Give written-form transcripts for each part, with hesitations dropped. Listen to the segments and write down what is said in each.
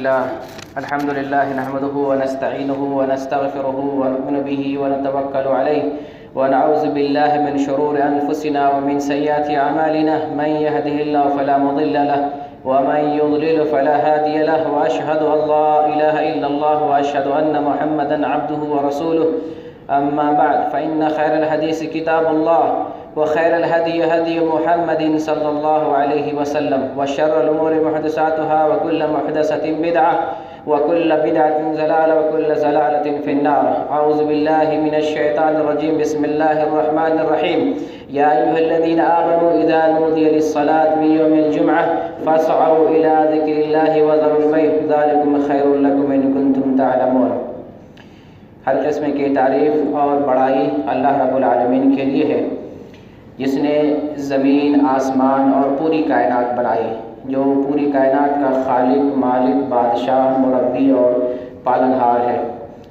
الله الحمد لله نحمده ونستعينه ونستغفره ونؤمن به ونتوكل عليه ونعوذ بالله من شرور أنفسنا ومن سيئات أعمالنا من يهده الله فلا مضل له ومن يضلل فلا هادي له وأشهد أن لا إله إلا الله وأشهد أن محمدا عبده ورسوله أما بعد فإن خير الحديث كتاب الله وخير الهدي هدي محمد صلى الله عليه وسلم وشر الأمور محدثاتها وكل محدثة بدعة وكل بدعة ضلالة وكل ضلالة في النار. أعوذ بالله من الشيطان الرجيم. بسم الله الرحمن الرحيم. يا أيها الذين آمنوا إذا نودي للصلاة من يوم الجمعة فاسعوا إلى ذكر الله وذروا البيع ذلكم خير لكم إن كنتم تعلمون. ہر قسم کی تعریف اور بڑائی اللہ رب العالمین کے لیے ہے جس نے زمین، آسمان اور پوری کائنات بنائی، جو پوری کائنات کا خالق، مالک، بادشاہ، مربی اور پالنہار ہے،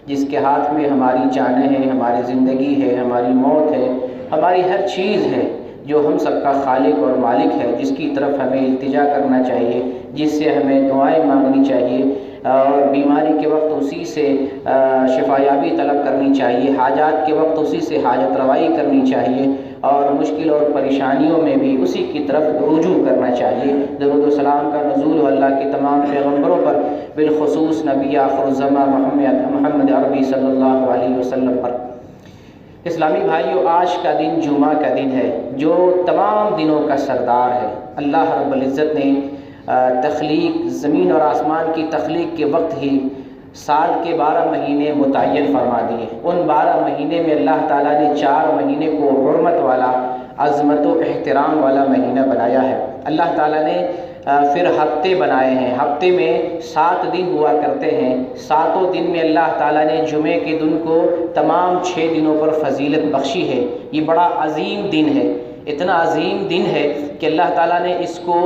جس کے ہاتھ میں ہماری جانیں ہیں، ہماری زندگی ہے، ہماری موت ہے، ہماری ہر چیز ہے، جو ہم سب کا خالق اور مالک ہے، جس کی طرف ہمیں التجا کرنا چاہیے، جس سے ہمیں دعائیں مانگنی چاہیے اور بیماری کے وقت اسی سے شفایابی طلب کرنی چاہیے، حاجات کے وقت اسی سے حاجت روائی کرنی چاہیے اور مشکل اور پریشانیوں میں بھی اسی کی طرف رجوع کرنا چاہیے. درود و سلام کا نزول ہو اللہ کے تمام پیغمبروں پر، بالخصوص نبی آخر الزماں محمد عربی صلی اللہ علیہ وسلم پر. اسلامی بھائیو، آج کا دن جمعہ کا دن ہے جو تمام دنوں کا سردار ہے. اللہ رب العزت نے تخلیق، زمین اور آسمان کی تخلیق کے وقت ہی سال کے 12 مہینے متعین فرما دیے. ان 12 مہینے میں اللہ تعالیٰ نے 4 مہینے کو حرمت والا، عظمت و احترام والا مہینہ بنایا ہے. اللہ تعالیٰ نے پھر ہفتے بنائے ہیں. ہفتے میں 7 دن ہوا کرتے ہیں. 7 دن میں اللہ تعالیٰ نے جمعے کے دن کو تمام 6 دنوں پر فضیلت بخشی ہے. یہ بڑا عظیم دن ہے، اتنا عظیم دن ہے کہ اللہ تعالیٰ نے اس کو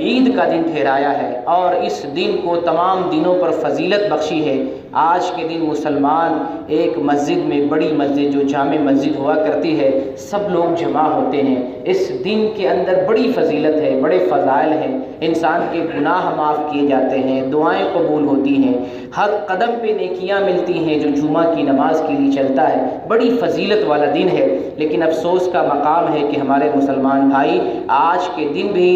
عید کا دن ٹھہرایا ہے اور اس دن کو تمام دنوں پر فضیلت بخشی ہے. آج کے دن مسلمان ایک مسجد میں، بڑی مسجد جو جامع مسجد ہوا کرتی ہے، سب لوگ جمع ہوتے ہیں. اس دن کے اندر بڑی فضیلت ہے، بڑے فضائل ہیں. انسان کے گناہ معاف کیے جاتے ہیں، دعائیں قبول ہوتی ہیں، ہر قدم پہ نیکیاں ملتی ہیں جو جمعہ کی نماز کے لیے چلتا ہے. بڑی فضیلت والا دن ہے. لیکن افسوس کا مقام ہے کہ ہمارے مسلمان بھائی آج کے دن بھی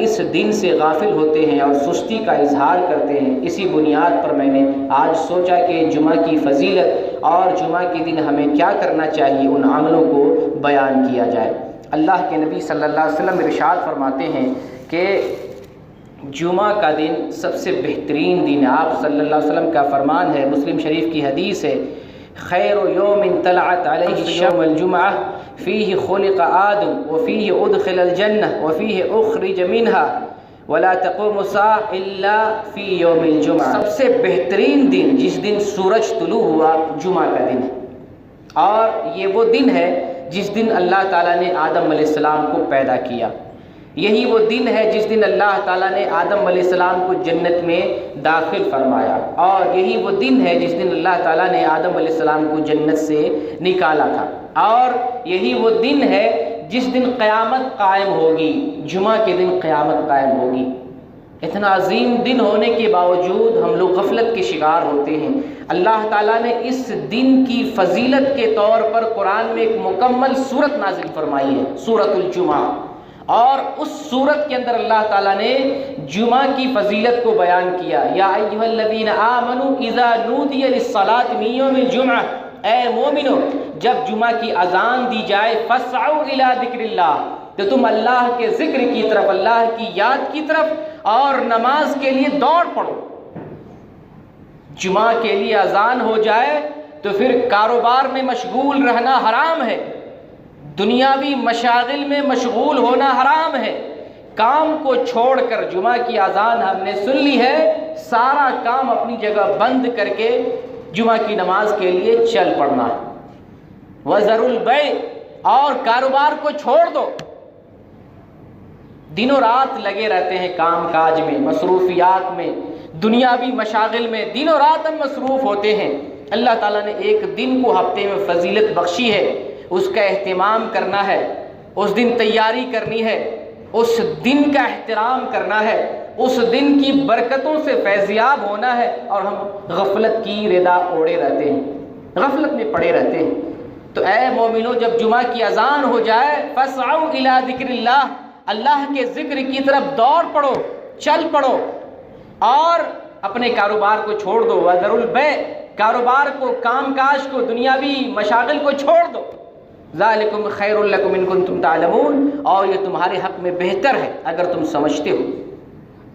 اس دن سے غافل ہوتے ہیں اور سستی کا اظہار کرتے ہیں. اسی بنیاد پر میں نے آج سوچا کہ جمعہ کی فضیلت اور جمعہ کے دن ہمیں کیا کرنا چاہیے، ان عملوں کو بیان کیا جائے. اللہ کے نبی صلی اللہ علیہ وسلم ارشاد فرماتے ہیں کہ جمعہ کا دن سب سے بہترین دن ہے. آپ صلی اللہ علیہ وسلم کا فرمان ہے، مسلم شریف کی حدیث ہے، خیر یوم طلعت علیہ الشمس الجمعہ فیہ خلق آدم وفیہ ادخل الجنہ وفیہ اخرج منها ولا تقوم الساعة الا فی یوم الجمعہ. سب سے بہترین دن جس دن سورج طلوع ہوا، جمعہ کا دن ہے. اور یہ وہ دن ہے جس دن اللہ تعالیٰ نے آدم علیہ السلام کو پیدا کیا. یہی وہ دن ہے جس دن اللہ تعالیٰ نے آدم علیہ السلام کو جنت میں داخل فرمایا. اور یہی وہ دن ہے جس دن اللہ تعالیٰ نے آدم علیہ السلام کو جنت سے نکالا تھا. اور یہی وہ دن ہے جس دن قیامت قائم ہوگی. جمعہ کے دن قیامت قائم ہوگی. اتنا عظیم دن ہونے کے باوجود ہم لوگ غفلت کے شکار ہوتے ہیں. اللہ تعالیٰ نے اس دن کی فضیلت کے طور پر قرآن میں ایک مکمل سورت نازل فرمائی ہے، سورۃ الجمعہ. اور اس سورت کے اندر اللہ تعالیٰ نے جمعہ کی فضیلت کو بیان کیا. یا ایھا الذین آمنوا اذا نودی للصلاۃ من یوم الجمعہ، اے مومنو جب جمعہ کی اذان دی جائے، فاسعوا الی ذکر اللہ، تو تم اللہ کے ذکر کی طرف، اللہ کی یاد کی طرف اور نماز کے لیے دوڑ پڑو. جمعہ کے لیے اذان ہو جائے تو پھر کاروبار میں مشغول رہنا حرام ہے، دنیاوی مشاغل میں مشغول ہونا حرام ہے. کام کو چھوڑ کر جمعہ کی اذان ہم نے سن لی ہے، سارا کام اپنی جگہ بند کر کے جمعہ کی نماز کے لیے چل پڑنا. وَذَرُوا الْبَيْعَ، اور کاروبار کو چھوڑ دو. دنوں رات لگے رہتے ہیں کام کاج میں، مصروفیات میں، دنیاوی مشاغل میں دنوں رات ہم مصروف ہوتے ہیں. اللہ تعالیٰ نے ایک دن کو ہفتے میں فضیلت بخشی ہے، اس کا اہتمام کرنا ہے، اس دن تیاری کرنی ہے، اس دن کا احترام کرنا ہے. اس دن کی برکتوں سے فیضیاب ہونا ہے، اور ہم غفلت کی ردا اوڑے رہتے ہیں، غفلت میں پڑے رہتے ہیں۔ تو اے مومنو، جب جمعہ کی اذان ہو جائے فَاسْعَوْا إِلَىٰ ذِكْرِ اللَّهِ، اللہ کے ذکر کی طرف دوڑ پڑو، چل پڑو، اور اپنے کاروبار کو چھوڑ دو، وَذَرُوا الْبَيْعَ، کاروبار کو، کام کاج کو، دنیاوی مشاغل کو چھوڑ دو، ذَلِكُمْ خَيْرٌ لَكُمْ إِن كُنتُمْ تَعْلَمُونَ، اور یہ تمہارے حق میں بہتر ہے اگر تم سمجھتے ہو۔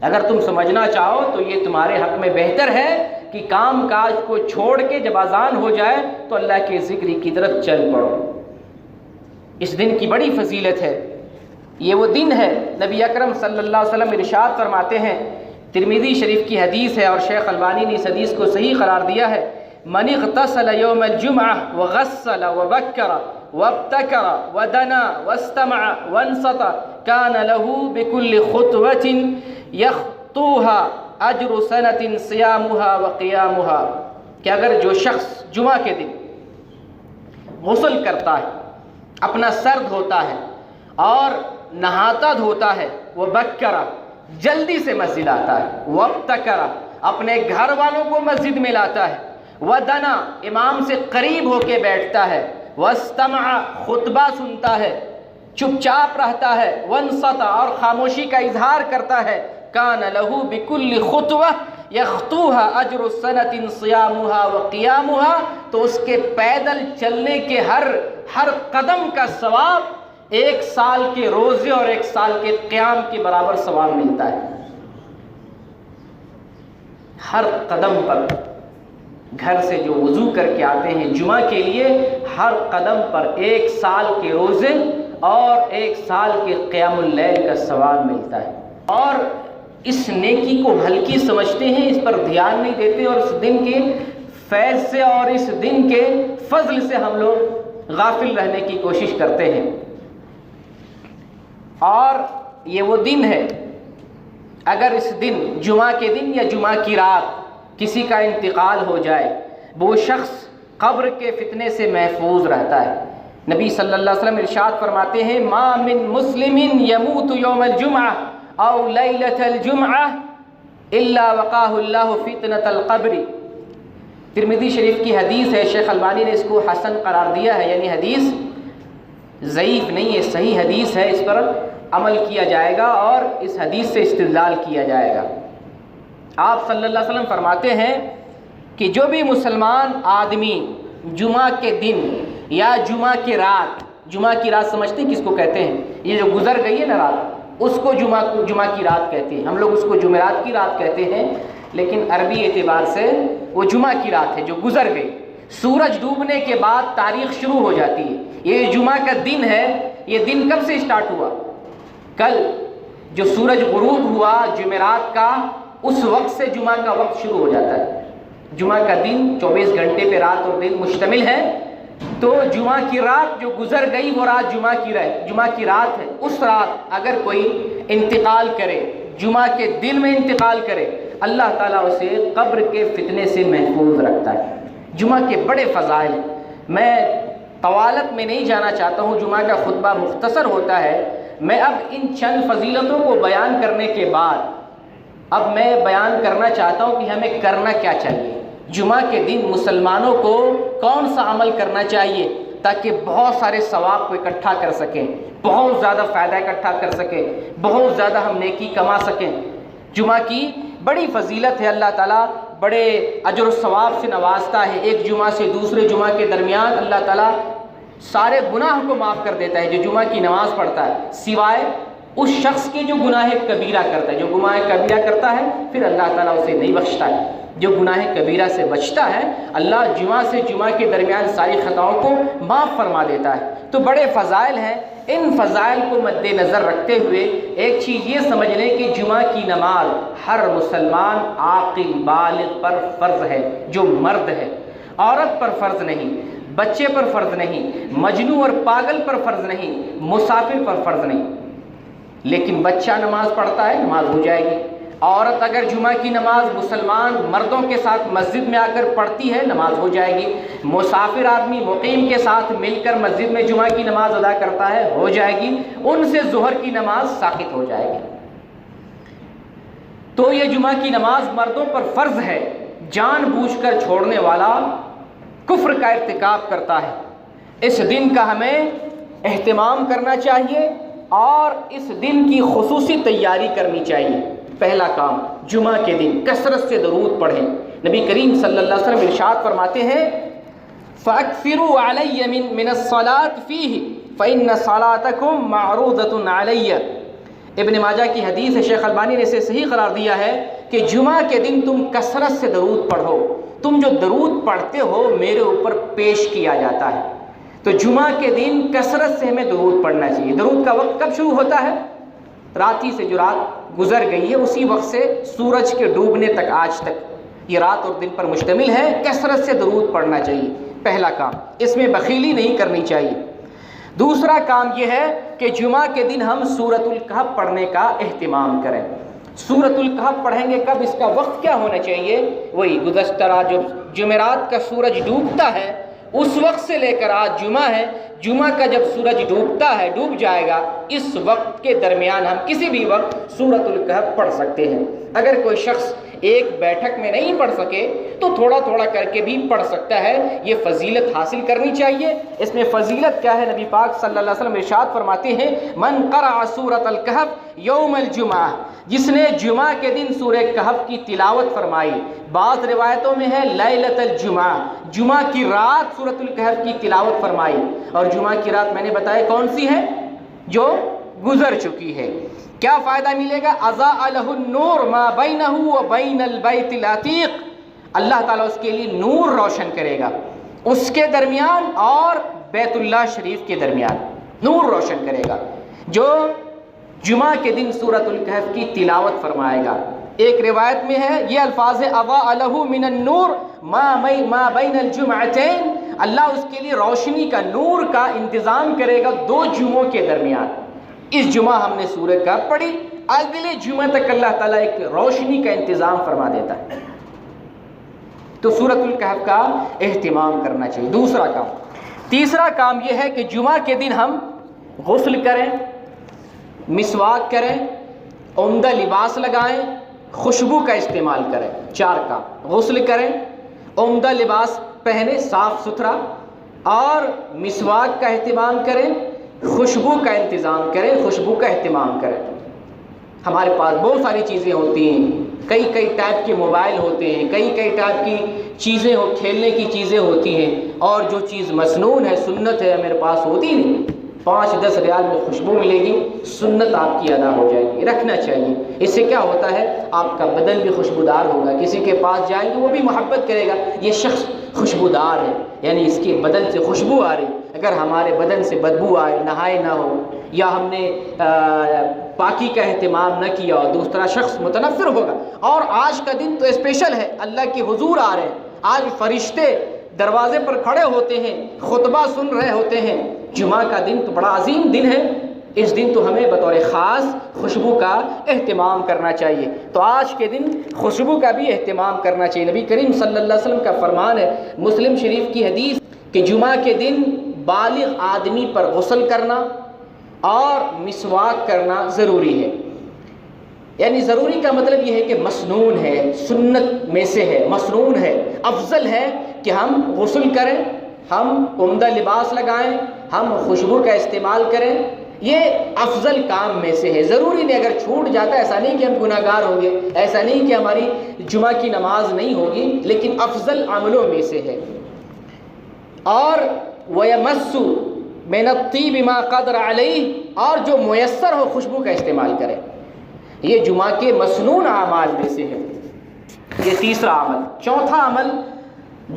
اگر تم سمجھنا چاہو تو یہ تمہارے حق میں بہتر ہے کہ کام کاج کو چھوڑ کے جب اذان ہو جائے تو اللہ کے ذکر کی طرف چل پڑو۔ اس دن کی بڑی فضیلت ہے، یہ وہ دن ہے، نبی اکرم صلی اللہ علیہ وسلم ارشاد فرماتے ہیں، ترمذی شریف کی حدیث ہے اور شیخ البانی نے اس حدیث کو صحیح قرار دیا ہے، من اغتسل یوم الجمعہ وغسل وبکر وابتکر ودنا واستمع وانصت کان له بكل خطوة یخطوها اجر سنۃ صیامها وقیامها، کہ اگر جو شخص جمعہ کے دن غسل کرتا ہے، اپنا سر دھوتا ہے اور نہاتا دھوتا ہے، وہ بکرا جلدی سے مسجد آتا ہے، وابتکرا اپنے گھر والوں کو مسجد میں لاتا ہے، ودنا امام سے قریب ہو کے بیٹھتا ہے، واستمع خطبہ سنتا ہے، چپ چاپ رہتا ہے، وانصت اور خاموشی کا اظہار کرتا ہے، کان لہ بکل خطوہ یخطوها اجر سنۃ صیامها وقیامها، تو اس کے پیدل چلنے کے ہر قدم کا ثواب ایک سال کے روزے اور ایک سال کے قیام کے برابر ثواب ملتا ہے۔ ہر قدم پر، گھر سے جو وضو کر کے آتے ہیں جمعہ کے لیے، ہر قدم پر ایک سال کے روزے اور ایک سال کے قیام اللیل کا ثواب ملتا ہے، اور اس نیکی کو ہلکی سمجھتے ہیں، اس پر دھیان نہیں دیتے، اور اس دن کے فیض سے اور اس دن کے فضل سے ہم لوگ غافل رہنے کی کوشش کرتے ہیں۔ اور یہ وہ دن ہے، اگر اس دن جمعہ کے دن یا جمعہ کی رات کسی کا انتقال ہو جائے، وہ شخص قبر کے فتنے سے محفوظ رہتا ہے۔ نبی صلی اللہ علیہ وسلم ارشاد فرماتے ہیں، ما من مسلم یموت یوم الجمعہ او لیلۃ الجمعہ الا وقاہ اللہ فتنۃ القبر۔ ترمذی شریف کی حدیث ہے، شیخ البانی نے اس کو حسن قرار دیا ہے، یعنی حدیث ضعیف نہیں ہے، صحیح حدیث ہے، اس پر عمل کیا جائے گا اور اس حدیث سے استدلال کیا جائے گا۔ آپ صلی اللہ علیہ وسلم فرماتے ہیں کہ جو بھی مسلمان آدمی جمعہ کے دن یا جمعہ کی رات سمجھتے ہیں کس کو کہتے ہیں؟ یہ جو گزر گئی ہے نا رات، اس کو جمعہ کی رات کہتے ہیں، ہم لوگ اس کو جمعرات کی رات کہتے ہیں، لیکن عربی اعتبار سے وہ جمعہ کی رات ہے جو گزر گئی۔ سورج ڈوبنے کے بعد تاریخ شروع ہو جاتی ہے، یہ جمعہ کا دن ہے، یہ دن کب سے اسٹارٹ ہوا؟ کل جو سورج غروب ہوا جمعرات کا، اس وقت سے جمعہ کا وقت شروع ہو جاتا ہے۔ جمعہ کا دن 24 گھنٹے پہ رات اور دن مشتمل ہے، تو جمعہ کی رات جو گزر گئی وہ رات جمعہ کی رات ہے۔ اس رات اگر کوئی انتقال کرے، جمعہ کے دن میں انتقال کرے، اللہ تعالیٰ اسے قبر کے فتنے سے محفوظ رکھتا ہے۔ جمعہ کے بڑے فضائل ہیں، میں طوالت میں نہیں جانا چاہتا ہوں، جمعہ کا خطبہ مختصر ہوتا ہے۔ میں اب ان چند فضیلتوں کو بیان کرنے کے بعد اب میں بیان کرنا چاہتا ہوں کہ ہمیں کرنا کیا چاہیے، جمعہ کے دن مسلمانوں کو کون سا عمل کرنا چاہیے تاکہ بہت سارے ثواب کو اکٹھا کر سکیں، بہت زیادہ فائدہ اکٹھا کر سکیں، بہت زیادہ ہم نیکی کما سکیں۔ جمعہ کی بڑی فضیلت ہے، اللہ تعالیٰ بڑے اجر و ثواب سے نوازتا ہے۔ ایک جمعہ سے دوسرے جمعہ کے درمیان اللہ تعالیٰ سارے گناہ کو معاف کر دیتا ہے جو جمعہ کی نماز پڑھتا ہے، سوائے اس شخص کے جو گناہ کبیرہ کرتا ہے۔ جو گناہ کبیرہ کرتا ہے پھر اللہ تعالیٰ اسے نہیں بخشتا ہے۔ جو گناہ کبیرہ سے بچتا ہے اللہ جمعہ سے جمعہ کے درمیان ساری خطاؤں کو معاف فرما دیتا ہے۔ تو بڑے فضائل ہیں، ان فضائل کو مد نظر رکھتے ہوئے ایک چیز یہ سمجھ لیں کہ جمعہ کی نماز ہر مسلمان عاقل بالغ پر فرض ہے، جو مرد ہے، عورت پر فرض نہیں، بچے پر فرض نہیں، مجنون اور پاگل پر فرض نہیں، مسافر پر فرض نہیں۔ لیکن بچہ نماز پڑھتا ہے، نماز ہو جائے گی۔ عورت اگر جمعہ کی نماز مسلمان مردوں کے ساتھ مسجد میں آ کر پڑھتی ہے، نماز ہو جائے گی۔ مسافر آدمی مقیم کے ساتھ مل کر مسجد میں جمعہ کی نماز ادا کرتا ہے، ہو جائے گی۔ ان سے ظہر کی نماز ساقط ہو جائے گی۔ تو یہ جمعہ کی نماز مردوں پر فرض ہے۔ جان بوجھ کر چھوڑنے والا کفر کا ارتکاب کرتا ہے۔ اس دن کا ہمیں اہتمام کرنا چاہیے اور اس دن کی خصوصی تیاری کرنی چاہیے۔ پہلا کام، جمعہ کے دن کثرت سے درود پڑھیں۔ نبی کریم صلی اللہ علیہ وسلم ارشاد فرماتے ہیں فَأَكْثِرُوا عَلَيَّ مِنَ الصَّلَاةِ فِيهِ فَإِنَّ صَلَاتَكُمْ مَعْرُوضَةٌ عَلَيَّ۔ ابن ماجہ کی حدیث ہے، شیخ البانی نے اسے صحیح قرار دیا ہے کہ جمعہ کے دن تم کثرت سے درود پڑھو، تم جو درود پڑھتے ہو میرے اوپر پیش کیا جاتا ہے۔ تو جمعہ کے دن کثرت سے ہمیں درود پڑھنا چاہیے۔ درود کا وقت کب شروع ہوتا ہے؟ راتی سے جو رات گزر گئی ہے اسی وقت سے سورج کے ڈوبنے تک، آج تک یہ رات اور دن پر مشتمل ہے۔ کثرت سے درود پڑھنا چاہیے، پہلا کام، اس میں بخیلی نہیں کرنی چاہیے۔ دوسرا کام یہ ہے کہ جمعہ کے دن ہم سورۃ الکہف پڑھنے کا اہتمام کریں۔ سورۃ الکہف پڑھیں گے کب؟ اس کا وقت کیا ہونا چاہیے؟ وہی گزشتہ رات جو جمعرات کا سورج ڈوبتا ہے اس وقت سے لے کر آج جمعہ ہے، جمعہ کا جب سورج ڈوبتا ہے، ڈوب جائے گا، اس وقت کے درمیان ہم کسی بھی وقت سورۃ الکہف پڑھ سکتے ہیں۔ اگر کوئی شخص ایک بیٹھک میں نہیں پڑھ سکے تو تھوڑا تھوڑا کر کے بھی پڑھ سکتا ہے۔ یہ فضیلت حاصل کرنی چاہیے۔ اس میں فضیلت کیا ہے؟ نبی پاک صلی اللہ علیہ وسلم ارشاد فرماتے ہیں من قرأ سورۃ الکہف یوم الجمعہ، جس نے جمعہ کے دن سورہ کہف کی تلاوت فرمائی، بعض روایتوں میں ہے لیلۃ الجمعہ، جمعہ کی رات سورۃ الکہف کی تلاوت فرمائی، اور جمعہ کی رات میں نے بتایا کون سی ہے؟ جو گزر چکی ہے۔ کیا فائدہ ملے گا؟ اضاء له النور ما بینہ وبین البیت العتیق، اللہ تعالیٰ اس کے لیے نور روشن کرے گا، اس کے درمیان اور بیت اللہ شریف کے درمیان نور روشن کرے گا جو جمعہ کے دن سورۃ الکہف کی تلاوت فرمائے گا۔ ایک روایت میں ہے یہ الفاظ ہے اضاء له من النور ما بین الجمعتین، اللہ اس کے لیے روشنی کا، نور کا انتظام کرے گا دو جمعوں کے درمیان۔ اس جمعہ ہم نے سورہ کہف پڑھی، اگلے جمعہ تک اللہ تعالیٰ ایک روشنی کا انتظام فرما دیتا ہے۔ تو سورۃ الکہف کا اہتمام کرنا چاہیے، دوسرا کام۔ تیسرا کام یہ ہے کہ جمعہ کے دن ہم غسل کریں، مسواک کریں، عمدہ لباس لگائیں، خوشبو کا استعمال کریں۔ چار کام، غسل کریں، عمدہ لباس پہنیں صاف ستھرا، اور مسواک کا اہتمام کریں، خوشبو کا انتظام کریں، خوشبو کا اہتمام کریں۔ ہمارے پاس بہت ساری چیزیں ہوتی ہیں، کئی ٹائپ کے موبائل ہوتے ہیں، کئی ٹائپ کی چیزیں کھیلنے کی چیزیں ہوتی ہیں، اور جو چیز مسنون ہے، سنت ہے، میرے پاس ہوتی نہیں۔ 5-10 ریال میں خوشبو ملے گی، سنت آپ کی ادا ہو جائے گی، رکھنا چاہیے۔ اس سے کیا ہوتا ہے؟ آپ کا بدن بھی خوشبودار ہوگا، کسی کے پاس جائیں گے وہ بھی محبت کرے گا، یہ شخص خوشبودار ہے، یعنی اس کے بدن سے خوشبو آ رہی۔ اگر ہمارے بدن سے بدبو آئے، نہائے نہ ہو، یا ہم نے پاکی کا اہتمام نہ کیا ہو، دوسرا شخص متنفر ہوگا۔ اور آج کا دن تو اسپیشل ہے، اللہ کے حضور آ رہے ہیں، آج فرشتے دروازے پر کھڑے ہوتے ہیں، خطبہ سن رہے ہوتے ہیں۔ جمعہ کا دن تو بڑا عظیم دن ہے، اس دن تو ہمیں بطور خاص خوشبو کا اہتمام کرنا چاہیے۔ تو آج کے دن خوشبو کا بھی اہتمام کرنا چاہیے۔ نبی کریم صلی اللہ علیہ وسلم کا فرمان ہے، مسلم شریف کی حدیث، کہ جمعہ کے دن بالغ آدمی پر غسل کرنا اور مسواک کرنا ضروری ہے۔ یعنی ضروری کا مطلب یہ ہے کہ مسنون ہے، سنت میں سے ہے، مسنون ہے، افضل ہے کہ ہم غسل کریں، ہم عمدہ لباس لگائیں، ہم خوشبو کا استعمال کریں، یہ افضل کام میں سے ہے۔ ضروری نہیں، اگر چھوٹ جاتا ہے ایسا نہیں کہ ہم گناہ گار ہوں گے، ایسا نہیں کہ ہماری جمعہ کی نماز نہیں ہوگی، لیکن افضل عملوں میں سے ہے۔ اور وَيَمَسُّ مِنَ الطِّيبِ مَا قَدْرَ عَلَيْهِ، اور جو میسر ہو خوشبو کا استعمال کریں۔ یہ جمعہ کے مسنون اعمال میں سے ہے، یہ تیسرا عمل۔ چوتھا عمل،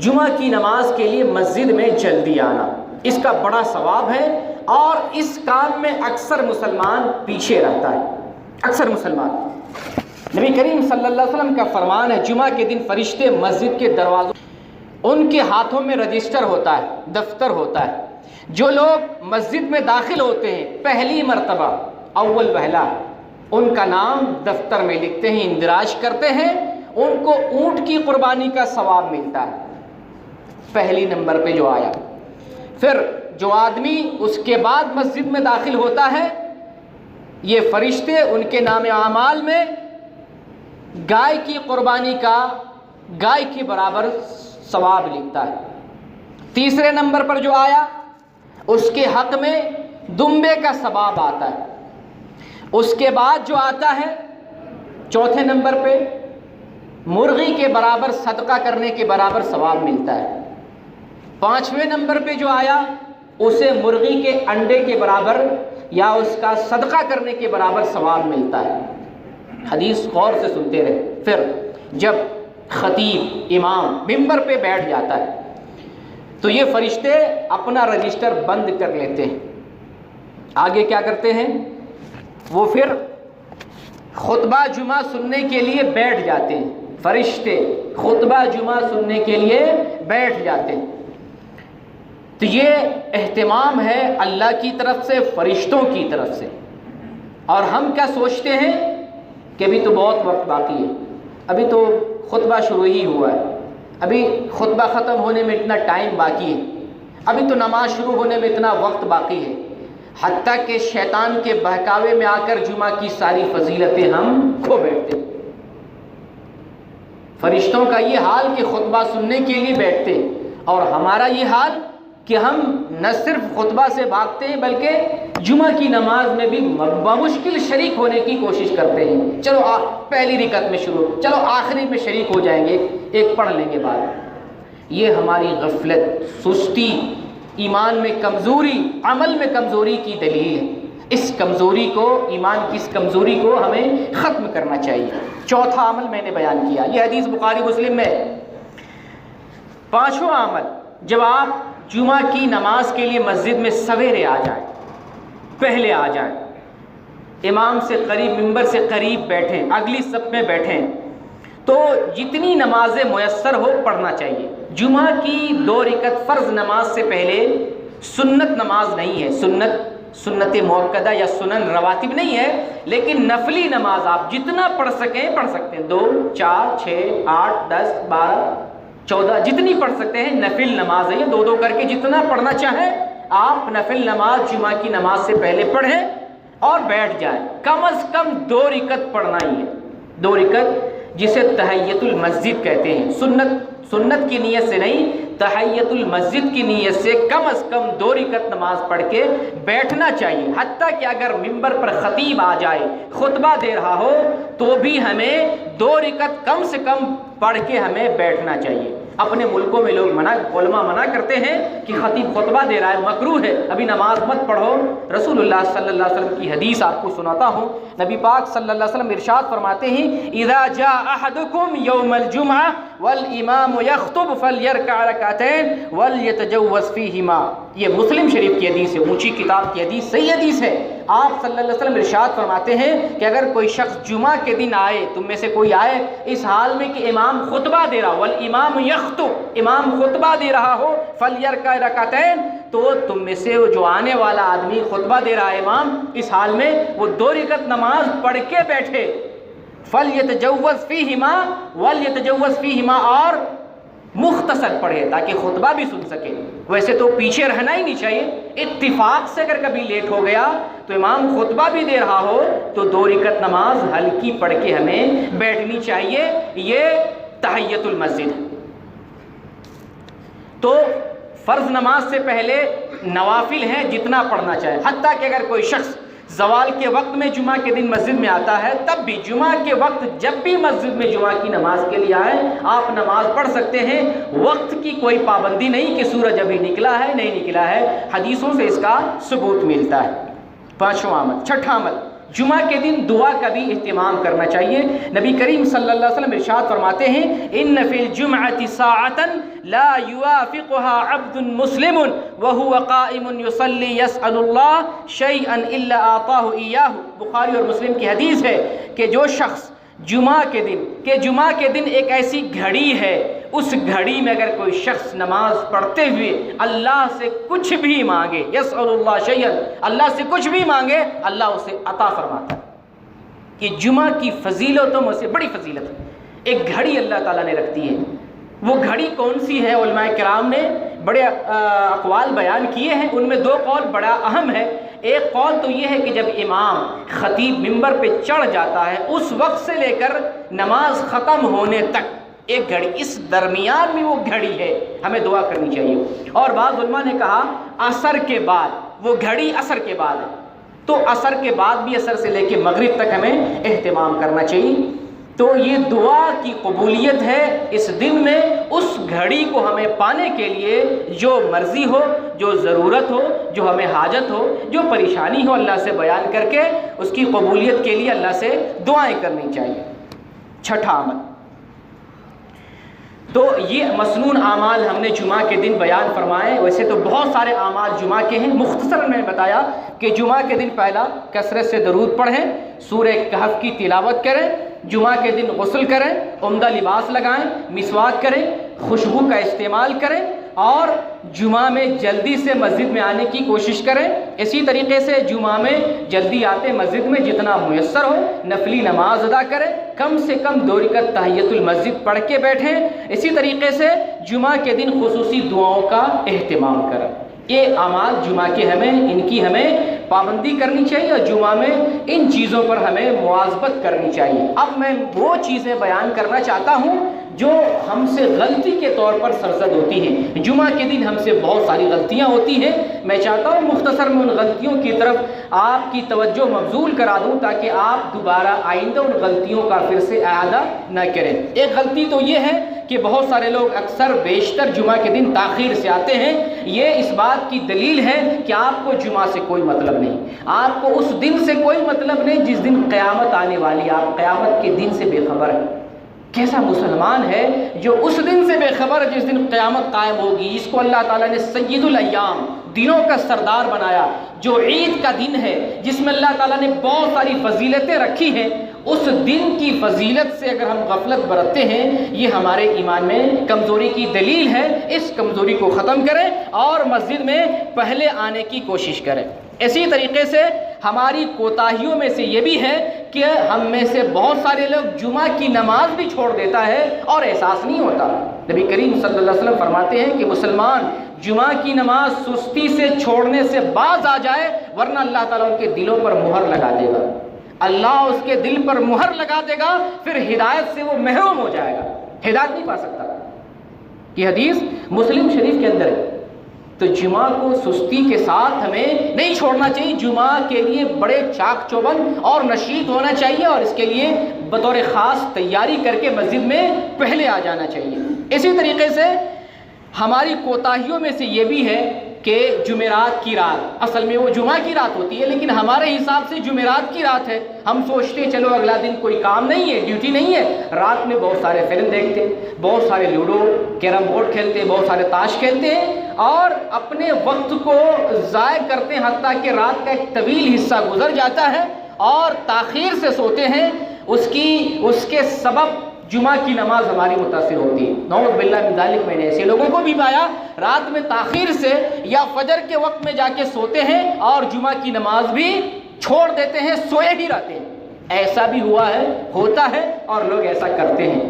جمعہ کی نماز کے لیے مسجد میں جلدی آنا، اس کا بڑا ثواب ہے، اور اس کام میں اکثر مسلمان پیچھے رہتا ہے، اکثر مسلمان۔ نبی کریم صلی اللہ علیہ وسلم کا فرمان ہے، جمعہ کے دن فرشتے مسجد کے دروازوں، ان کے ہاتھوں میں رجسٹر ہوتا ہے، دفتر ہوتا ہے۔ جو لوگ مسجد میں داخل ہوتے ہیں پہلی مرتبہ، اول پہلا، ان کا نام دفتر میں لکھتے ہیں، اندراج کرتے ہیں، ان کو اونٹ کی قربانی کا ثواب ملتا ہے، پہلی نمبر پہ جو آیا۔ پھر جو آدمی اس کے بعد مسجد میں داخل ہوتا ہے، یہ فرشتے ان کے نام اعمال میں گائے کی قربانی کا گائے کے برابر ثواب لکھتا ہے۔ تیسرے نمبر پر جو آیا اس کے حق میں دمبے کا ثواب آتا ہے۔ اس کے بعد جو آتا ہے چوتھے نمبر پہ مرغی کے برابر صدقہ کرنے کے برابر ثواب ملتا ہے۔ پانچویں نمبر پہ جو آیا اسے مرغی کے انڈے کے برابر یا اس کا صدقہ کرنے کے برابر ثواب ملتا ہے۔ حدیث غور سے سنتے رہے۔ پھر جب خطیب امام منبر پہ بیٹھ جاتا ہے تو یہ فرشتے اپنا رجسٹر بند کر لیتے ہیں۔ آگے کیا کرتے ہیں؟ وہ پھر خطبہ جمعہ سننے کے لیے بیٹھ جاتے ہیں۔ فرشتے خطبہ جمعہ سننے کے لیے بیٹھ جاتے ہیں۔ تو یہ اہتمام ہے اللہ کی طرف سے، فرشتوں کی طرف سے۔ اور ہم کیا سوچتے ہیں کہ ابھی تو بہت وقت باقی ہے، ابھی تو خطبہ شروع ہی ہوا ہے، ابھی خطبہ ختم ہونے میں اتنا ٹائم باقی ہے، ابھی تو نماز شروع ہونے میں اتنا وقت باقی ہے۔ حتیٰ کہ شیطان کے بہکاوے میں آ کر جمعہ کی ساری فضیلتیں ہم کھو بیٹھتے ہیں۔ فرشتوں کا یہ حال کہ خطبہ سننے کے لیے بیٹھتے، اور ہمارا یہ حال کہ ہم نہ صرف خطبہ سے بھاگتے ہیں بلکہ جمعہ کی نماز میں بھی بمشکل شریک ہونے کی کوشش کرتے ہیں۔ چلو پہلی رکعت میں شروع، چلو آخری میں شریک ہو جائیں گے، ایک پڑھ لیں گے بعد۔ یہ ہماری غفلت، سستی، ایمان میں کمزوری، عمل میں کمزوری کی دلیل ہے۔ اس کمزوری کو، ایمان کی اس کمزوری کو ہمیں ختم کرنا چاہیے۔ چوتھا عمل میں نے بیان کیا، یہ حدیث بخاری مسلم میں ہے۔ پانچواں عمل، جب آپ جمعہ کی نماز کے لیے مسجد میں سویرے آ جائیں، پہلے آ جائیں، امام سے قریب، منبر سے قریب بیٹھیں، اگلی صف میں بیٹھیں، تو جتنی نمازیں میسر ہو پڑھنا چاہیے۔ جمعہ کی 2 رکعت فرض نماز سے پہلے سنت نماز نہیں ہے، سنت موقدہ یا سنن رواتب نہیں ہے، لیکن نفلی نماز آپ جتنا پڑھ سکیں پڑھ سکتے ہیں۔ 2، 4، 6، 8، 10، 12، 14 جتنی پڑھ سکتے ہیں نفل نماز ہے۔ یہ 2 کر کے جتنا پڑھنا چاہیں آپ نفل نماز جمعہ کی نماز سے پہلے پڑھیں اور بیٹھ جائیں۔ کم از کم 2 رکعت پڑھنا ہی ہے، 2 رکعت جسے تحیۃ المسجد کہتے ہیں۔ سنت کی نیت سے نہیں، تحیۃ المسجد کی نیت سے کم از کم 2 رکعت نماز پڑھ کے بیٹھنا چاہیے۔ حتیٰ کہ اگر منبر پر خطیب آ جائے، خطبہ دے رہا ہو، تو بھی ہمیں 2 رکعت کم سے کم پڑھ کے ہمیں بیٹھنا چاہیے۔ اپنے ملکوں میں لوگ علماء منع کرتے ہیں کہ خطیب خطبہ دے رہا ہے، مکروہ ہے، ابھی نماز مت پڑھو۔ رسول اللہ صلی اللہ علیہ وسلم کی حدیث آپ کو سناتا ہوں۔ نبی پاک صلی اللہ علیہ وسلم ارشاد فرماتے ہیں، اذا جاء احدکم یوم الجمعہ والامام یخطب فلیرکع رکعتین ولیتجوز فیہما۔ یہ مسلم شریف کی حدیث ہے، اونچی کتاب کی حدیث، صحیح حدیث ہے۔ آپ صلی اللہ علیہ وسلم ارشاد فرماتے ہیں کہ اگر کوئی شخص جمعہ کے دن آئے، تم میں سے کوئی آئے اس حال میں کہ امام خطبہ دے رہا، والامام یخطب، امام خطبہ دے رہا ہو، فلیرکع رکعتین، تو تم میں سے جو آنے والا آدمی خطبہ دے رہا ہے امام، اس حال میں وہ 2 رکعت نماز پڑھ کے بیٹھے، فلیتجوز فیہما، ولیتجوز فیہما، اور مختصر پڑھے تاکہ خطبہ بھی سن سکے۔ ویسے تو پیچھے رہنا ہی نہیں چاہیے، اتفاق سے اگر کبھی لیٹ ہو گیا تو امام خطبہ بھی دے رہا ہو تو 2 رکعت نماز ہلکی پڑھ کے ہمیں بیٹھنی چاہیے۔ یہ تحیۃ المسجد۔ تو فرض نماز سے پہلے نوافل ہیں جتنا پڑھنا چاہے، حتیٰ کہ اگر کوئی شخص زوال کے وقت میں جمعہ کے دن مسجد میں آتا ہے، تب بھی جمعہ کے وقت جب بھی مسجد میں جمعہ کی نماز کے لیے آئے آپ نماز پڑھ سکتے ہیں۔ وقت کی کوئی پابندی نہیں کہ سورج ابھی نکلا ہے نہیں نکلا ہے، حدیثوں سے اس کا ثبوت ملتا ہے۔ پانچواں عمل۔ چھٹا عمل، جمعہ کے دن دعا کا بھی اہتمام کرنا چاہیے۔ نبی کریم صلی اللہ علیہ وسلم ارشاد فرماتے ہیں، ان فی الجمعۃ ساعۃ لا یوافقها عبد مسلم وهو قائم یصلی یسأل اللہ شیئا الا اعطاہ ایاہ۔ بخاری اور مسلم کی حدیث ہے کہ جو شخص جمعہ کے دن ایک ایسی گھڑی ہے، اس گھڑی میں اگر کوئی شخص نماز پڑھتے ہوئے اللہ سے کچھ بھی مانگے، یسأل اللہ شیئا، اللہ سے کچھ بھی مانگے، اللہ اسے عطا فرماتا ہے۔ یہ جمعہ کی فضیلتوں میں سے بڑی فضیلت ہے۔ ایک گھڑی اللہ تعالیٰ نے رکھ دی ہے، وہ گھڑی کون سی ہے؟ علماء کرام نے بڑے اقوال بیان کیے ہیں، ان میں 2 قول بڑا اہم ہے۔ ایک قول تو یہ ہے کہ جب امام خطیب منبر پہ چڑھ جاتا ہے اس وقت سے لے کر نماز ختم ہونے تک ایک گھڑی، اس درمیان میں وہ گھڑی ہے، ہمیں دعا کرنی چاہیے۔ اور بعض علماء نے کہا عصر کے بعد، وہ گھڑی عصر کے بعد ہے، تو عصر کے بعد بھی، عصر سے لے کے مغرب تک ہمیں اہتمام کرنا چاہیے۔ تو یہ دعا کی قبولیت ہے اس دن میں، اس گھڑی کو ہمیں پانے کے لیے جو مرضی ہو، جو ضرورت ہو، جو ہمیں حاجت ہو، جو پریشانی ہو، اللہ سے بیان کر کے اس کی قبولیت کے لیے اللہ سے دعائیں کرنی چاہیے۔ چھٹا عمل، تو یہ مسنون اعمال ہم نے جمعہ کے دن بیان فرمائے۔ ویسے تو بہت سارے اعمال جمعہ کے ہیں، مختصر میں بتایا کہ جمعہ کے دن پہلا کثرت سے درود پڑھیں، سورہ کہف کی تلاوت کریں، جمعہ کے دن غسل کریں، عمدہ لباس لگائیں، مسواک کریں، خوشبو کا استعمال کریں، اور جمعہ میں جلدی سے مسجد میں آنے کی کوشش کریں۔ اسی طریقے سے جمعہ میں جلدی آتے مسجد میں جتنا میسر ہو نفلی نماز ادا کریں، کم سے کم 2 رکعت تحیۃ المسجد پڑھ کے بیٹھیں۔ اسی طریقے سے جمعہ کے دن خصوصی دعاؤں کا اہتمام کریں۔ یہ اعمال جمعہ کے ان کی ہمیں پابندی کرنی چاہیے، اور جمعہ میں ان چیزوں پر ہمیں مواظبت کرنی چاہیے۔ اب میں وہ چیزیں بیان کرنا چاہتا ہوں جو ہم سے غلطی کے طور پر سرزد ہوتی ہیں۔ جمعہ کے دن ہم سے بہت ساری غلطیاں ہوتی ہیں، میں چاہتا ہوں مختصر میں ان غلطیوں کی طرف آپ کی توجہ مبذول کرا دوں تاکہ آپ دوبارہ آئندہ ان غلطیوں کا پھر سے اعادہ نہ کریں۔ ایک غلطی تو یہ ہے کہ بہت سارے لوگ اکثر بیشتر جمعہ کے دن تاخیر سے آتے ہیں۔ یہ اس بات کی دلیل ہے کہ آپ کو جمعہ سے کوئی مطلب نہیں، آپ کو اس دن سے کوئی مطلب نہیں جس دن قیامت آنے والی، آپ قیامت کے دن سے بے خبر ہیں۔ کیسا مسلمان ہے جو اس دن سے بے خبر ہے جس دن قیامت قائم ہوگی، جس کو اللہ تعالیٰ نے سید الایام، دنوں کا سردار بنایا، جو عید کا دن ہے، جس میں اللہ تعالیٰ نے بہت ساری فضیلتیں رکھی ہیں۔ اس دن کی فضیلت سے اگر ہم غفلت برتتے ہیں، یہ ہمارے ایمان میں کمزوری کی دلیل ہے۔ اس کمزوری کو ختم کریں اور مسجد میں پہلے آنے کی کوشش کریں۔ اسی طریقے سے ہماری کوتاہیوں میں سے یہ بھی ہے کہ ہم میں سے بہت سارے لوگ جمعہ کی نماز بھی چھوڑ دیتا ہے اور احساس نہیں ہوتا۔ نبی کریم صلی اللہ علیہ وسلم فرماتے ہیں کہ مسلمان جمعہ کی نماز سستی سے چھوڑنے سے باز آ جائے، ورنہ اللہ تعالیٰ ان کے دلوں پر مہر لگا دے گا، اللہ اس کے دل پر مہر لگا دے گا، پھر ہدایت سے وہ محروم ہو جائے گا، ہدایت نہیں پا سکتا۔ یہ حدیث مسلم شریف کے اندر ہے۔ تو جمعہ کو سستی کے ساتھ ہمیں نہیں چھوڑنا چاہیے، جمعہ کے لیے بڑے چاک چوبند اور نشیط ہونا چاہیے، اور اس کے لیے بطور خاص تیاری کر کے مسجد میں پہلے آ جانا چاہیے۔ اسی طریقے سے ہماری کوتاہیوں میں سے یہ بھی ہے کہ جمعرات کی رات، اصل میں وہ جمعہ کی رات ہوتی ہے لیکن ہمارے حساب سے جمعرات کی رات ہے۔ ہم سوچتے چلو اگلا دن کوئی کام نہیں ہے، ڈیوٹی نہیں ہے، رات میں بہت سارے فلم دیکھتے، بہت سارے لوڈو کیرم بورڈ کھیلتے، بہت سارے تاش کھیلتے ہیں اور اپنے وقت کو ضائع کرتے ہیں، حتیٰ کہ رات کا ایک طویل حصہ گزر جاتا ہے اور تاخیر سے سوتے ہیں۔ اس کے سبب جمعہ کی نماز ہماری متاثر ہوتی ہے۔ نعوذ باللہ من ذالک، میں نے ایسے لوگوں کو بھی پایا رات میں تاخیر سے یا فجر کے وقت میں جا کے سوتے ہیں اور جمعہ کی نماز بھی چھوڑ دیتے ہیں، سوئے ہی رہتے ہیں۔ ایسا بھی ہوا ہے، ہوتا ہے، اور لوگ ایسا کرتے ہیں۔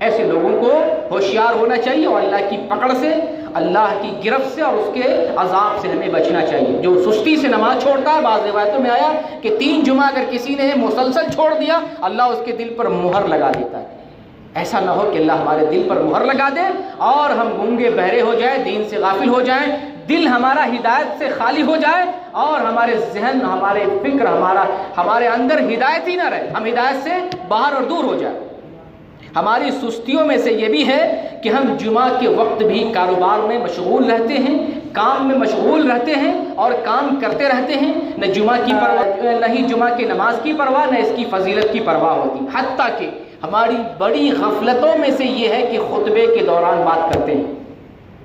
ایسے لوگوں کو ہوشیار ہونا چاہیے اور اللہ کی پکڑ سے، اللہ کی گرفت سے اور اس کے عذاب سے ہمیں بچنا چاہیے۔ جو سستی سے نماز چھوڑتا ہے، بعض روایتوں میں آیا کہ 3 جمعہ اگر کسی نے مسلسل چھوڑ دیا، اللہ اس کے دل پر مہر لگا دیتا ہے۔ ایسا نہ ہو کہ اللہ ہمارے دل پر مہر لگا دے اور ہم گونگے بہرے ہو جائیں، دین سے غافل ہو جائیں، دل ہمارا ہدایت سے خالی ہو جائے اور ہمارے ذہن، ہمارے فکر، ہمارے اندر ہدایت ہی نہ رہے، ہم ہدایت سے باہر اور دور ہو جائیں۔ ہماری سستیوں میں سے یہ بھی ہے کہ ہم جمعہ کے وقت بھی کاروبار میں مشغول رہتے ہیں، کام میں مشغول رہتے ہیں اور کام کرتے رہتے ہیں، نہ جمعہ کی پرواہ، نہ ہی جمعہ کی نماز کی پرواہ، نہ اس کی فضیلت کی پرواہ ہوتی۔ حتیٰ کہ ہماری بڑی غفلتوں میں سے یہ ہے کہ خطبے کے دوران بات کرتے ہیں۔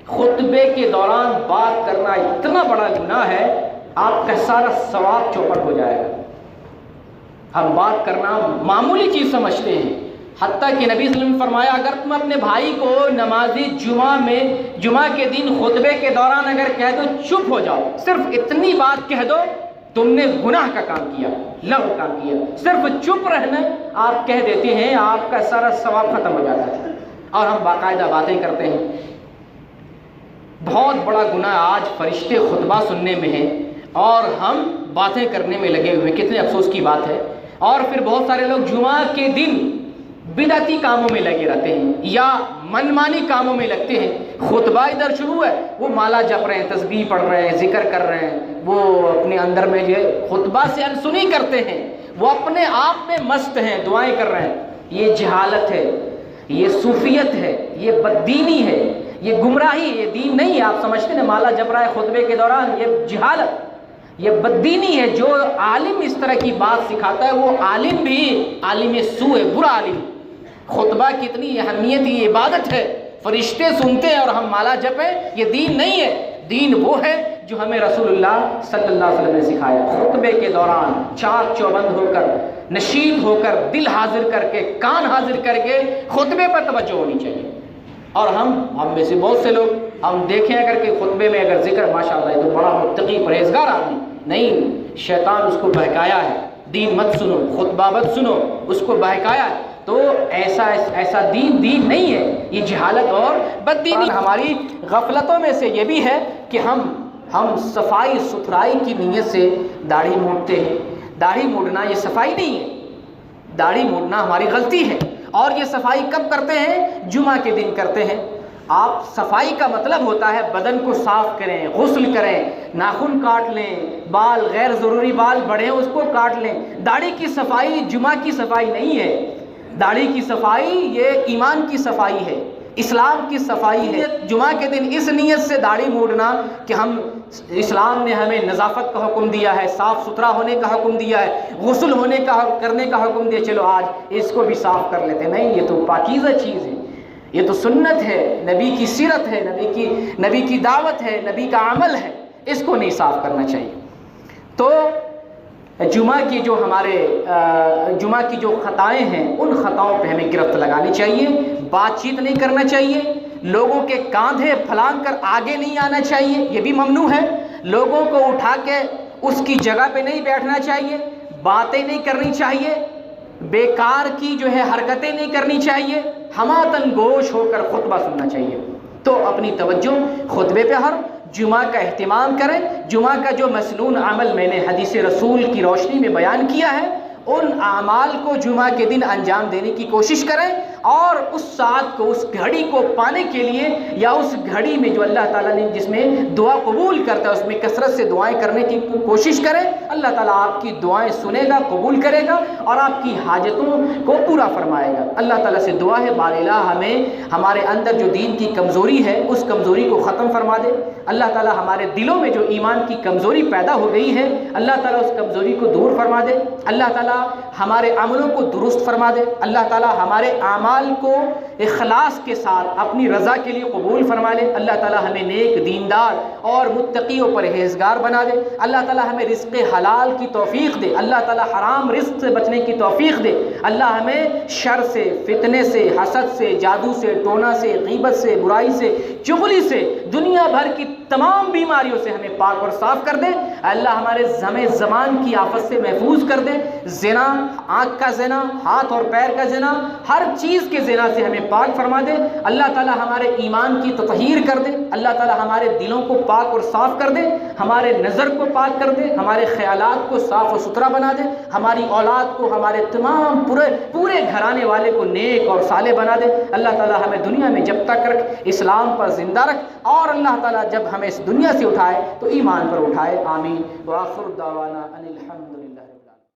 خطبے کے دوران بات کرنا اتنا بڑا گناہ ہے، آپ کا سارا ثواب چوپٹ ہو جائے گا۔ ہم بات کرنا معمولی چیز سمجھتے ہیں، حتیٰ کہ نبی صلی اللہ علیہ وسلم نے فرمایا اگر تم اپنے بھائی کو نمازی جمعہ کے دن خطبے کے دوران اگر کہہ دو چپ ہو جاؤ، صرف اتنی بات کہہ دو، تم نے گناہ کا کام کیا، لغو کام کیا۔ صرف چپ رہنا آپ کہہ دیتے ہیں، آپ کا سارا ثواب ختم ہو جاتا ہے، اور ہم باقاعدہ باتیں کرتے ہیں۔ بہت بڑا گناہ آج فرشتے خطبہ سننے میں ہیں، اور ہم باتیں کرنے میں لگے ہوئے، کتنے افسوس کی بات ہے۔ اور پھر بہت سارے لوگ جمعہ کے دن بدعتی کاموں میں لگے رہتے ہیں یا منمانی کاموں میں لگتے ہیں۔ خطبہ ادھر شروع ہے، وہ مالا جپ رہے ہیں، تسبیح پڑھ رہے ہیں، ذکر کر رہے ہیں، وہ اپنے اندر میں جو خطبہ سے انسنی کرتے ہیں، وہ اپنے آپ میں مست ہیں، دعائیں کر رہے ہیں۔ یہ جہالت ہے، یہ صوفیت ہے، یہ بددینی ہے، یہ گمراہی، یہ دین نہیں ہے۔ آپ سمجھتے ہیں مالا جپ رہا ہے خطبے کے دوران، یہ جہالت، یہ بددینی ہے۔ جو عالم اس طرح کی بات سکھاتا ہے وہ عالم بھی عالم سوء ہے، برا عالم۔ خطبہ کتنی اہمیت، یہ عبادت ہے، فرشتے سنتے ہیں اور ہم مالا جپیں، یہ دین نہیں ہے۔ دین وہ ہے جو ہمیں رسول اللہ صلی اللہ علیہ وسلم نے سکھایا۔ خطبے کے دوران چاق چوبند ہو کر، نشید ہو کر، دل حاضر کر کے، کان حاضر کر کے خطبے پر توجہ ہونی چاہیے۔ اور ہم میں سے بہت سے لوگ ہم دیکھیں اگر کہ خطبے میں اگر ذکر ماشاءاللہ ہے تو بڑا متقی پرہیزگار آدمی، نہیں، شیطان اس کو بہکایا ہے، دین مت سنو، خطبہ مت سنو، اس کو بہکایا ہے۔ تو ایسا دین نہیں ہے، یہ جہالت اور بددینی۔ ہماری غفلتوں میں سے یہ بھی ہے کہ ہم صفائی ستھرائی کی نیت سے داڑھی مونڈتے ہیں۔ داڑھی مونڈنا یہ صفائی نہیں ہے، داڑھی مونڈنا ہماری غلطی ہے۔ اور یہ صفائی کب کرتے ہیں؟ جمعہ کے دن کرتے ہیں۔ آپ صفائی کا مطلب ہوتا ہے بدن کو صاف کریں، غسل کریں، ناخن کاٹ لیں، بال غیر ضروری بال بڑھے ہیں اس کو کاٹ لیں۔ داڑھی کی صفائی جمعہ کی صفائی نہیں ہے۔ داڑھی کی صفائی یہ ایمان کی صفائی ہے، اسلام کی صفائی ہے۔ جمعہ کے دن اس نیت سے داڑھی مونڈنا کہ اسلام نے ہمیں نظافت کا حکم دیا ہے، صاف ستھرا ہونے کا حکم دیا ہے، غسل کرنے کا حکم دیا، چلو آج اس کو بھی صاف کر لیتے۔ نہیں، یہ تو پاکیزہ چیز ہے، یہ تو سنت ہے، نبی کی سیرت ہے، نبی کی دعوت ہے، نبی کا عمل ہے، اس کو نہیں صاف کرنا چاہیے۔ تو جمعہ کی جو خطائیں ہیں ان خطاؤں پہ ہمیں گرفت لگانی چاہیے، بات چیت نہیں کرنا چاہیے، لوگوں کے کاندھے پھلانگ کر آگے نہیں آنا چاہیے، یہ بھی ممنوع ہے۔ لوگوں کو اٹھا کے اس کی جگہ پہ نہیں بیٹھنا چاہیے، باتیں نہیں کرنی چاہیے، بیکار کی حرکتیں نہیں کرنی چاہیے، ہماتن گوش ہو کر خطبہ سننا چاہیے۔ تو اپنی توجہ خطبے پہ ہر جمعہ کا اہتمام کریں۔ جمعہ کا جو مسنون عمل میں نے حدیث رسول کی روشنی میں بیان کیا ہے، ان اعمال کو جمعہ کے دن انجام دینے کی کوشش کریں، اور اس ساتھ کو، اس گھڑی کو پانے کے لیے، یا اس گھڑی میں جو اللہ تعالیٰ نے جس میں دعا قبول کرتا ہے اس میں کثرت سے دعائیں کرنے کی کوشش کریں۔ اللہ تعالیٰ آپ کی دعائیں سنے گا، قبول کرے گا اور آپ کی حاجتوں کو پورا فرمائے گا۔ اللہ تعالیٰ سے دعا ہے بار الہ ہمیں ہمارے اندر جو دین کی کمزوری ہے اس کمزوری کو ختم فرما دے۔ اللہ تعالیٰ ہمارے دلوں میں جو ایمان کی کمزوری پیدا ہو گئی ہے اللہ تعالیٰ اس کمزوری کو دور فرما دے۔ اللہ تعالیٰ ہمارے عملوں کو درست فرما دے۔ اللہ تعالیٰ ہمارے اعمال کو اخلاص کے ساتھ اپنی رضا کے لیے قبول فرما لے۔ اللہ تعالیٰ ہمیں نیک، دیندار اور متقی و پرہیزگار بنا دے۔ اللہ تعالیٰ ہمیں رزق حلال کی توفیق دے۔ اللہ تعالیٰ حرام رزق سے بچنے کی توفیق دے۔ اللہ ہمیں شر سے، فتنے سے، حسد سے، جادو سے، ٹونا سے، غیبت سے، برائی سے، چغلی سے، دنیا بھر کی تمام بیماریوں سے ہمیں پاک اور صاف کر دے۔ اللہ ہمارے زمان کی آفت سے محفوظ کر دے۔ زنا، آنکھ کا زنا، ہاتھ اور پیر کا زنا، ہر چیز کے زنا سے ہمیں پاک فرما دے۔ اللہ تعالیٰ ہمارے ایمان کی تطہیر کر دے۔ اللہ تعالیٰ ہمارے دلوں کو پاک اور صاف کر دے، ہمارے نظر کو پاک کر دے، ہمارے خیالات کو صاف و ستھرا بنا دے، ہماری اولاد کو، ہمارے تمام پورے گھرانے والے کو نیک اور صالح بنا دے۔ اللہ تعالیٰ ہمیں دنیا میں جب تک رکھ، اسلام پر زندہ رکھ، اور اللہ تعالیٰ جب ہمیں اس دنیا سے اٹھائے تو ایمان پر اٹھائے۔ آمین۔ وآخر دعوانا ان الحمد